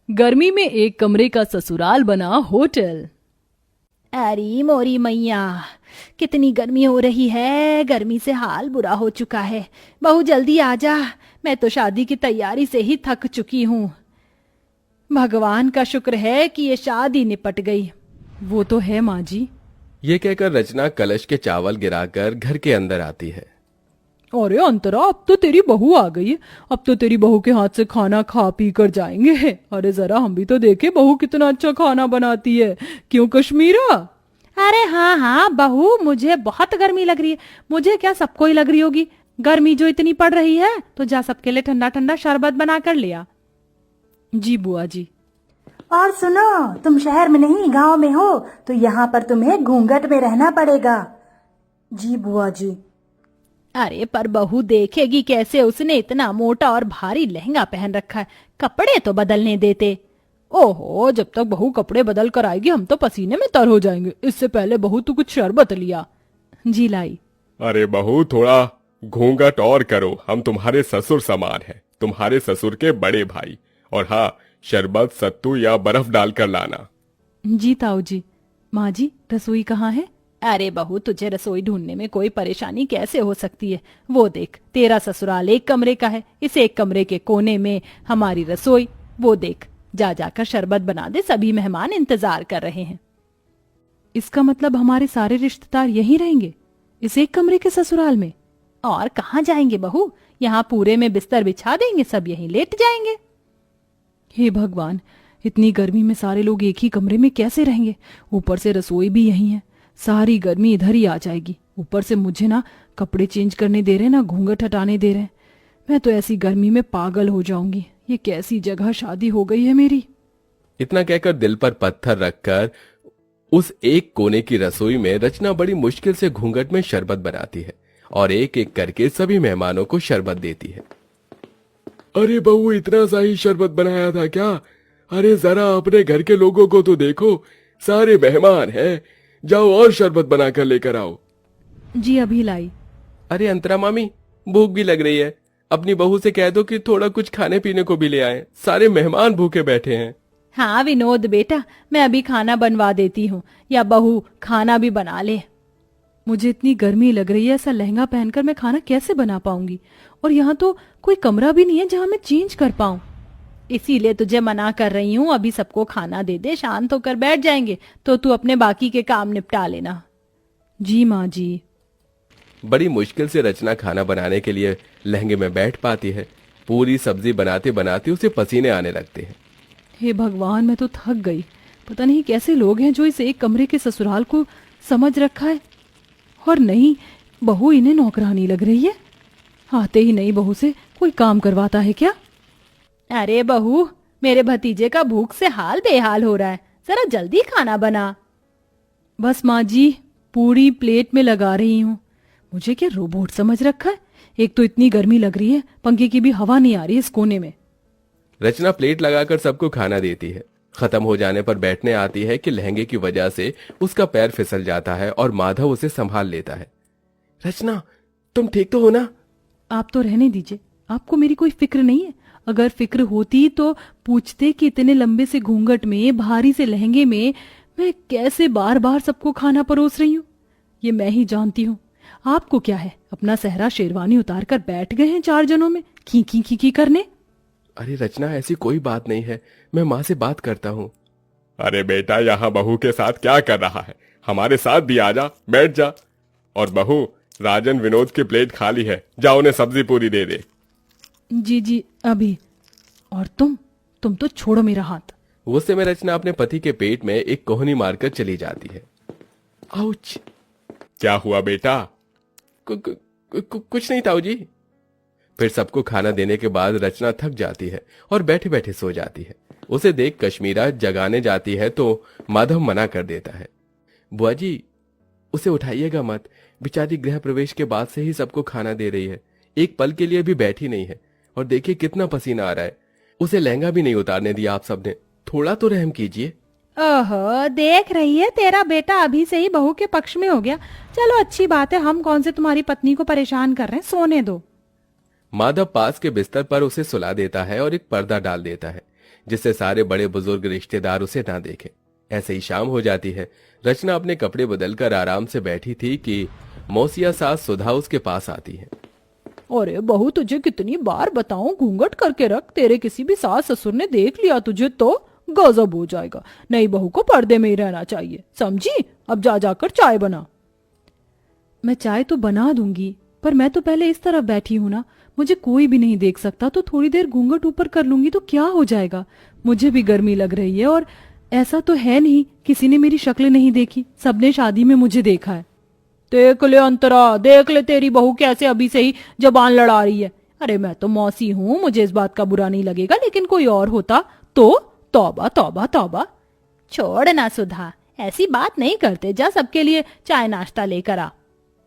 गर्मी में एक कमरे का ससुराल बना होटल। अरे मोरी मैया, कितनी गर्मी हो रही है। गर्मी से हाल बुरा हो चुका है। बहू जल्दी आ जा, मैं तो शादी की तैयारी से ही थक चुकी हूँ। भगवान का शुक्र है कि ये शादी निपट गई। वो तो है माँ जी। ये कहकर रचना कलश के चावल गिराकर घर के अंदर आती है। अरे अंतरा, अब तो तेरी बहू आ गई है। अब तो तेरी बहू के हाथ से खाना खा पी कर जाएंगे। अरे जरा हम भी तो देखे बहू कितना अच्छा खाना बनाती है। क्यों कश्मीरा? अरे हाँ हाँ बहू, मुझे बहुत गर्मी लग रही है। मुझे क्या, सबको ही लग रही होगी। गर्मी जो इतनी पड़ रही है, तो जा सबके लिए ठंडा ठंडा शरबत बना कर लिया। जी बुआ जी। और सुनो, तुम शहर में नहीं गांव में हो, तो यहाँ पर तुम्हें घूंघट में रहना पड़ेगा। जी बुआ जी। अरे पर बहू देखेगी कैसे? उसने इतना मोटा और भारी लहंगा पहन रखा है, कपड़े तो बदलने देते। ओहो, जब तक बहू कपड़े बदल कर आएगी हम तो पसीने में तर हो जाएंगे। इससे पहले बहू तू कुछ शरबत लिया। जी लाई। अरे बहू, थोड़ा घूंघट और करो, हम तुम्हारे ससुर समान हैं, तुम्हारे ससुर के बड़े भाई। और हाँ, शरबत सत्तू या बर्फ डालकर लाना। जी ताऊ जी। माँ जी, रसोई कहाँ है? अरे बहू, तुझे रसोई ढूंढने में कोई परेशानी कैसे हो सकती है? वो देख, तेरा ससुराल एक कमरे का है, इस एक कमरे के कोने में हमारी रसोई। वो देख, जा जाकर शरबत बना दे, सभी मेहमान इंतजार कर रहे हैं। इसका मतलब हमारे सारे रिश्तेदार यहीं रहेंगे, इस एक कमरे के ससुराल में? और कहाँ जाएंगे बहू? यहाँ पूरे में बिस्तर बिछा देंगे, सब यहीं लेट जाएंगे। हे भगवान, इतनी गर्मी में सारे लोग एक ही कमरे में कैसे रहेंगे? ऊपर से रसोई भी यहीं है, सारी गर्मी इधर ही आ जाएगी। ऊपर से मुझे ना कपड़े चेंज करने दे रहे, ना घूंघट हटाने दे रहे। मैं तो ऐसी गर्मी में पागल हो जाऊंगी। ये कैसी जगह शादी हो गई है मेरी। इतना कहकर दिल पर पत्थर रखकर उस एक कोने की रसोई में रचना बड़ी मुश्किल से घूंघट में शरबत बनाती है और एक एक करके सभी मेहमानों को शरबत देती है। अरे बहू, इतना सा ही शरबत बनाया था क्या? अरे जरा अपने घर के लोगों को तो देखो, सारे मेहमान हैं। जाओ और शरबत बनाकर लेकर आओ। जी अभी लाई। अरे अंतरा मामी, भूख भी लग रही है, अपनी बहू से कह दो कि थोड़ा कुछ खाने पीने को भी ले आए, सारे मेहमान भूखे बैठे हैं। हाँ विनोद बेटा, मैं अभी खाना बनवा देती हूँ, या बहू खाना भी बना ले। मुझे इतनी गर्मी लग रही है, ऐसा लहंगा पहनकर मैं खाना कैसे बना पाऊंगी? और यहाँ तो कोई कमरा भी नहीं है जहाँ मैं चेंज कर पाऊं। इसीलिए तुझे मना कर रही हूँ, अभी सबको खाना दे दे, शांत होकर बैठ जाएंगे, तो तू अपने बाकी के काम निपटा लेना। जी माँ जी। बड़ी मुश्किल से रचना खाना बनाने के लिए लहंगे में बैठ पाती है। पूरी सब्जी बनाते बनाते उसे पसीने आने लगते हैं। हे भगवान, मैं तो थक गई। पता नहीं कैसे लोग हैं जो इस एक कमरे के ससुराल को समझ रखा है। और नहीं, बहू इन्हें नौकरानी लग रही है। आते ही नई बहू से कोई काम करवाता है क्या? अरे बहू, मेरे भतीजे का भूख से हाल बेहाल हो रहा है, जरा जल्दी खाना बना। बस माँ जी, पूरी प्लेट में लगा रही हूँ। मुझे क्या रोबोट समझ रखा है? एक तो इतनी गर्मी लग रही है, पंखे की भी हवा नहीं आ रही इस कोने में। रचना प्लेट लगाकर सबको खाना देती है। खत्म हो जाने पर बैठने आती है कि लहंगे की वजह से उसका पैर फिसल जाता है और माधव उसे संभाल लेता है। रचना, तुम ठीक तो हो ना? आप तो रहने दीजिए, आपको मेरी कोई फिक्र नहीं है। अगर फिक्र होती तो पूछते कि इतने लंबे से घूंघट में, भारी से लहंगे में मैं कैसे बार बार सबको खाना परोस रही हूँ। ये मैं ही जानती हूँ। आपको क्या है, अपना सहरा शेरवानी उतार कर बैठ गए हैं 4 जनों में खी खी खी खी करने। अरे रचना, ऐसी कोई बात नहीं है, मैं माँ से बात करता हूँ। अरे बेटा, यहाँ बहू के साथ क्या कर रहा है? हमारे साथ भी आ जा, बैठ जा। और बहू, राजन विनोद की प्लेट खाली है, जा उन्हें सब्जी पूरी दे दे। जी जी अभी। और तुम तो छोड़ो मेरा हाथ। उस समय रचना अपने पति के पेट में एक कोहनी मारकर चली जाती है। आउच! क्या हुआ बेटा? कुछ नहीं ताऊ जी। फिर सबको खाना देने के बाद रचना थक जाती है और बैठे बैठे सो जाती है। उसे देख कश्मीरा जगाने जाती है तो माधव मना कर देता है। बुआ जी, उसे उठाइएगा मत, बेचारी गृह प्रवेश के बाद से ही सबको खाना दे रही है, एक पल के लिए भी बैठी नहीं है। और देखिए कितना पसीना आ रहा है, उसे लहंगा भी नहीं उतारने दिया आप सबने, थोड़ा तो रहम कीजिए। ओहो, देख रही है, तेरा बेटा अभी से ही बहू के पक्ष में हो गया। चलो अच्छी बात है, हम कौन से तुम्हारी पत्नी को परेशान कर रहे हैं, सोने दो। माधव पास के बिस्तर पर उसे सुला देता है और एक पर्दा डाल देता है, जिससे सारे बड़े बुजुर्ग रिश्तेदार उसे ना देखें। ऐसे ही शाम हो जाती है। रचना अपने कपड़े बदलकर आराम से बैठी थी कि मौसिया सास सुधा उसके पास आती है। अरे बहू, तुझे कितनी बार बताऊं घूंघट करके रख, तेरे किसी भी सास ससुर ने देख लिया तुझे तो गजब हो जाएगा। नई बहू को पर्दे में ही रहना चाहिए, समझी? अब जा जाकर चाय बना। मैं चाय तो बना दूंगी, पर मैं तो पहले इस तरफ बैठी हूं ना, मुझे कोई भी नहीं देख सकता, तो थोड़ी देर घूंघट ऊपर कर लूंगी तो क्या हो जाएगा। मुझे भी गर्मी लग रही है, और ऐसा तो है नहीं किसी ने मेरी शक्ल नहीं देखी, सबने शादी में मुझे देखा है। देख ले अंतरा, देख ले तेरी बहू कैसे अभी से ही जबान लड़ा रही है। अरे मैं तो मौसी हूँ, मुझे इस बात का बुरा नहीं लगेगा, लेकिन कोई और होता तो तौबा तौबा तौबा। छोड़ ना सुधा, ऐसी बात नहीं करते, जा सबके लिए चाय नाश्ता लेकर आ।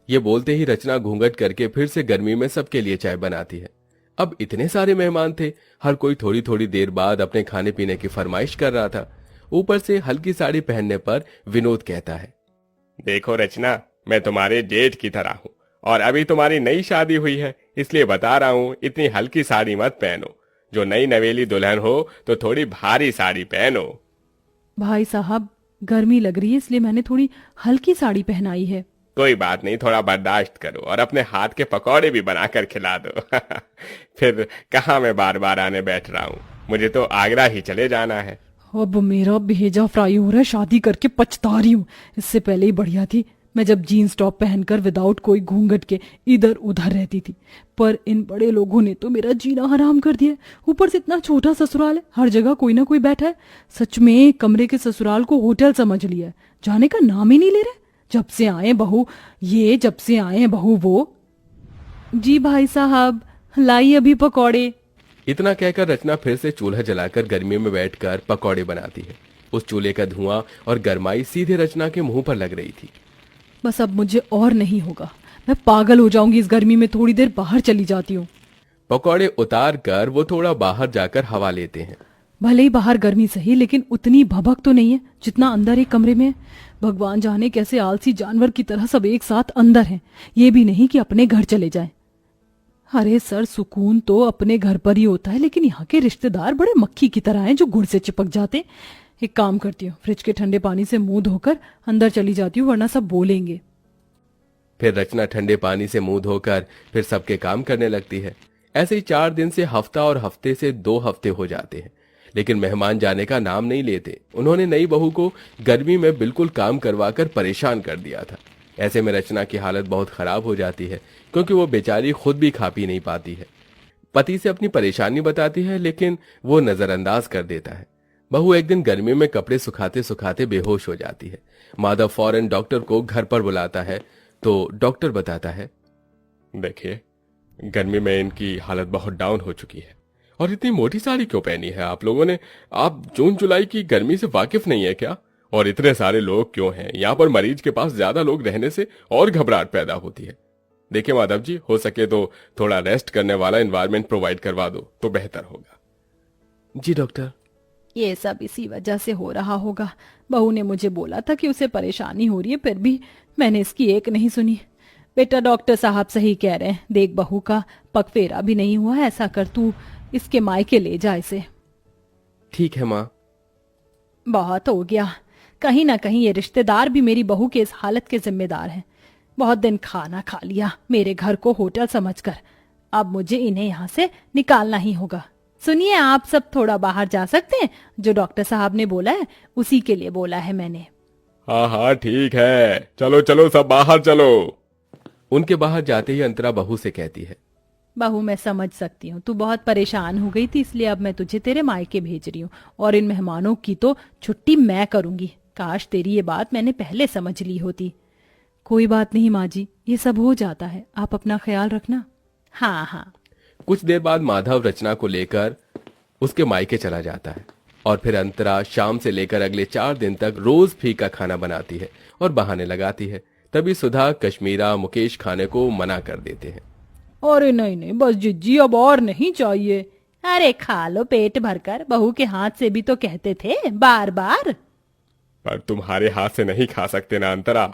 ये बोलते ही रचना घूंघट करके फिर से गर्मी में सबके लिए चाय बनाती है। अब इतने सारे मेहमान थे, हर कोई थोड़ी थोड़ी देर बाद अपने खाने पीने की फरमाइश कर रहा था। ऊपर से हल्की साड़ी पहनने पर विनोद कहता है, देखो रचना, मैं तुम्हारे जेठ की तरह हूँ और अभी तुम्हारी नई शादी हुई है, इसलिए बता रहा हूँ इतनी हल्की साड़ी मत पहनो। जो नई नवेली दुल्हन हो तो थोड़ी भारी साड़ी पहनो। भाई साहब, गर्मी लग रही है इसलिए मैंने थोड़ी हल्की साड़ी पहनाई है। कोई बात नहीं, थोड़ा बर्दाश्त करो और अपने हाथ के पकौड़े भी बनाकर खिला दो। फिर कहाँ मैं बार बार आने बैठ रहा हूँ, मुझे तो आगरा ही चले जाना है। अब मेरा भेजा फ्राई हो रहा है, शादी करके पछता रही हूँ। इससे पहले ही बढ़िया थी मैं जब जीन्स टॉप पहनकर विदाउट कोई घूंघट के इधर उधर रहती थी, पर इन बड़े लोगों ने तो मेरा जीना हराम कर दिया। ऊपर से इतना छोटा ससुराल है, हर जगह कोई ना कोई बैठा है। सच में कमरे के ससुराल को होटल समझ लिया है, जाने का नाम ही नहीं ले रहे। जब से आए बहू ये, जब से आए बहू वो। जी भाई साहब, लाई अभी पकौड़े। इतना कहकर रचना फिर से चूल्हा जलाकर गर्मी में बैठकर पकौड़े बनाती है। उस चूल्हे का धुआं और गर्माई सीधे रचना के मुंह पर लग रही थी। बस अब मुझे और नहीं होगा, मैं पागल हो जाऊंगी इस गर्मी में, थोड़ी देर बाहर चली जाती हूँ। पकौड़े उतार कर वो थोड़ा बाहर जाकर हवा लेते हैं। भले ही बाहर गर्मी सही, लेकिन उतनी भभक तो नहीं है जितना अंदर एक कमरे में है। भगवान जाने कैसे आलसी जानवर की तरह सब एक साथ अंदर हैं, ये भी नहीं कि अपने घर चले जाएं। अरे सर, सुकून तो अपने घर पर ही होता है, लेकिन यहाँ के रिश्तेदार बड़े मक्खी की तरह हैं जो गुड़ से चिपक जाते। एक काम करती हूँ, फ्रिज के ठंडे पानी से मुंह धोकर अंदर चली जाती हूँ, वरना सब बोलेंगे। फिर रचना ठंडे पानी से मुंह धोकर फिर सबके काम करने लगती है। ऐसे ही 4 दिन से हफ्ता और हफ्ते से 2 हफ्ते हो जाते हैं, लेकिन मेहमान जाने का नाम नहीं लेते। उन्होंने नई बहू को गर्मी में बिल्कुल काम करवाकर परेशान कर दिया था। ऐसे में रचना की हालत बहुत खराब हो जाती है, क्योंकि वो बेचारी खुद भी खा पी नहीं पाती है। पति से अपनी परेशानी बताती है, लेकिन वो नजरअंदाज कर देता है। बहू एक दिन गर्मी में कपड़े सुखाते सुखाते बेहोश हो जाती है। माधव फौरन डॉक्टर को घर पर बुलाता है, तो डॉक्टर बताता है, देखिए, गर्मी में इनकी हालत बहुत डाउन हो चुकी है। और इतनी मोटी साड़ी क्यों पहनी है आप लोगों ने? आप जून जुलाई की गर्मी से वाकिफ नहीं है क्या? और इतने सारे लोग क्यों हैं? यहाँ पर मरीज के पास ज्यादा लोग रहने से और घबराहट पैदा होती है। देखिए माधव जी, हो सके तो थोड़ा रेस्ट करने वाला एनवायरनमेंट प्रोवाइड करवा दो तो बेहतर होगा। जी डॉक्टर। ये सब इसी वजह से हो रहा होगा। बहू ने मुझे बोला था कि उसे परेशानी हो रही है, फिर भी मैंने इसकी एक नहीं सुनी। बेटा, डॉक्टर साहब सही कह रहे हैं। देख, बहू का पगफेरा भी नहीं हुआ, ऐसा कर तू इसके मायके ले जा इसे। ठीक है माँ। बहुत हो गया, कहीं ना कहीं ये रिश्तेदार भी मेरी बहू के इस हालत के जिम्मेदार हैं। बहुत दिन खाना खा लिया मेरे घर को होटल समझकर, अब मुझे इन्हें यहाँ से निकालना ही होगा। सुनिए, आप सब थोड़ा बाहर जा सकते हैं? जो डॉक्टर साहब ने बोला है उसी के लिए बोला है मैंने। हाँ हाँ ठीक है, चलो चलो सब बाहर चलो। उनके बाहर जाते ही अंतरा बहू से कहती है, बहू मैं समझ सकती हूँ, तू बहुत परेशान हो गई थी, इसलिए अब मैं तुझे तेरे मायके भेज रही हूँ और इन मेहमानों की तो छुट्टी मैं करूंगी। काश तेरी ये बात मैंने पहले समझ ली होती। कोई बात नहीं माँ जी, ये सब हो जाता है, आप अपना ख्याल रखना। हाँ हाँ। कुछ देर बाद माधव रचना को लेकर उसके मायके चला जाता है और फिर अंतरा शाम से लेकर अगले 4 दिन तक रोज फीका खाना बनाती है और बहाने लगाती है। तभी सुधा, कश्मीरा, मुकेश खाने को मना कर देते हैं। अरे नहीं नहीं, बस जिज्जी, अब और नहीं चाहिए। अरे खा लो पेट भरकर, बहू के हाथ से भी तो कहते थे बार बार। पर तुम्हारे हाथ से नहीं खा सकते ना अंतरा।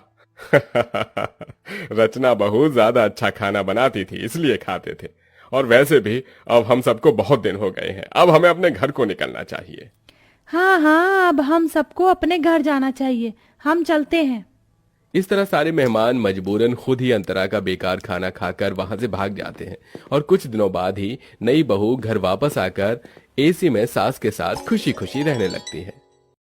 रचना बहुत ज्यादा अच्छा खाना बनाती थी, इसलिए खाते थे। और वैसे भी अब हम सबको बहुत दिन हो गए हैं, अब हमें अपने घर को निकलना चाहिए। हाँ हाँ, अब हम सबको अपने घर जाना चाहिए, हम चलते हैं। इस तरह सारे मेहमान मजबूरन खुद ही अंतरा का बेकार खाना खाकर वहां से भाग जाते हैं और कुछ दिनों बाद ही नई बहू घर वापस आकर एसी में सास के साथ खुशी खुशी रहने लगती है।